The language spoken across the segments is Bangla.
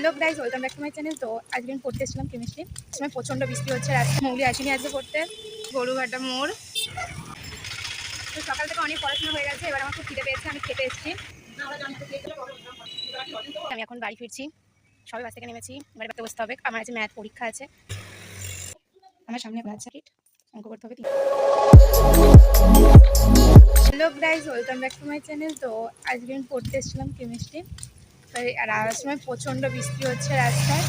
Hello guys, welcome back to my channel. তো আজকে আমি পড়তে এসেছিলাম কেমিস্ট্রি। সময় প্রচণ্ড বৃষ্টি হচ্ছে, রাস্তায় মৌলি আসেনি আজকে পড়তে। গরুঘাটা মোড়। তো সকাল থেকে অনেক পড়াশোনা হয়ে গেছে, এবার আমার খুব খিদে পেয়েছে, আমি খেতে এসেছি। আমি এখন বাড়ি ফিরছি, সবাই বাস থেকে নেমেছি, এবার বাড়িতে বসতে হবে। আমার আজ ম্যাথ পরীক্ষা আছে, আমার সামনে ম্যাথ সার্কিট অঙ্ক করতে হবে। Hello guys, welcome back to my channel. তো আজকে আমি পড়তে এসেছিলাম কেমিস্ট্রি। আর আসার সময় প্রচণ্ড বৃষ্টি হচ্ছে রাস্তায়।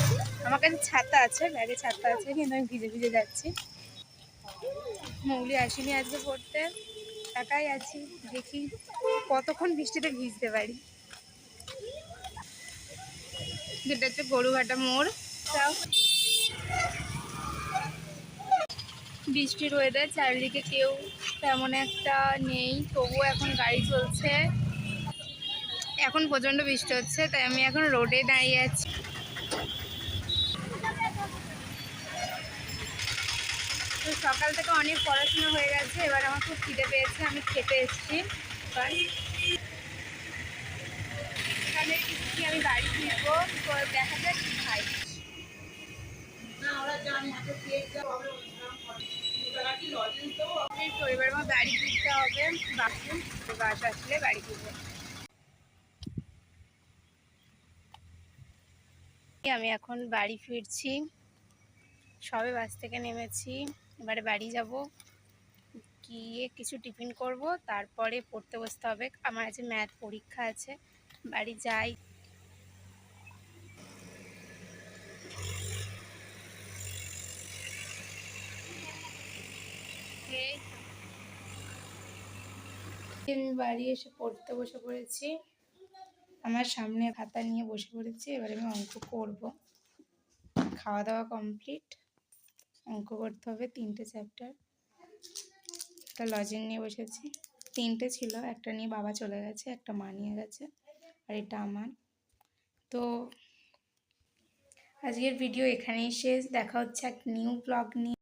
আমার কাছে ছাতা আছে, ব্যাগে ছাতা আছে, কিন্তু আমি ভিজে ভিজে যাচ্ছি। মৌলি আসেনি আজকে পড়তে, একাই আছি, দেখি কতক্ষণ বৃষ্টিতে ভিজতে পারি। যেটা হচ্ছে গরুঘাটা মোড়। তাও বৃষ্টির ওয়েদার, চারিদিকে কেউ তেমন একটা নেই, তবুও এখন গাড়ি চলছে। এখন প্রচণ্ড বৃষ্টি হচ্ছে, তাই আমি এখন রোডে দাঁড়িয়ে আছি। তো সকাল থেকে অনেক পড়াশোনা হয়ে গেছে, এবার আমার খুব খিদে পেয়েছে, আমি খেতে এসেছি। এখানে কি আমি বাড়ি ফিরবো, তো দেখা যাক কি খাই। এই তো এবার আমার বাড়ি ফিরতে হবে, বাস আসলে বাড়ি ফিরবো। আমি এখন বাড়ি ফিরছি, সবে বাস থেকে নেমেছি, এবারে বাড়ি যাব, গিয়ে কিছু টিফিন করব, তারপরে পড়তে বসতে হবে। আমার আজ ম্যাথ পরীক্ষা আছে, বাড়ি যাই। আমি বাড়ি এসে পড়তে বসে পড়েছি, আমার সামনে খাতা নিয়ে বসে পড়েছি, এবারে আমি অঙ্ক করব। খাওয়া দাওয়া কমপ্লিট, অঙ্ক করতে হবে 3টে চ্যাপ্টার। একটা লজেন নিয়ে বসেছি, 3টে ছিল, একটা নিয়ে বাবা চলে গেছে, একটা মা নিয়ে গেছে, আর এটা আমার। তো আজকের ভিডিও এখানেই শেষ, দেখা হচ্ছে এক নিউ ব্লগ নিয়ে।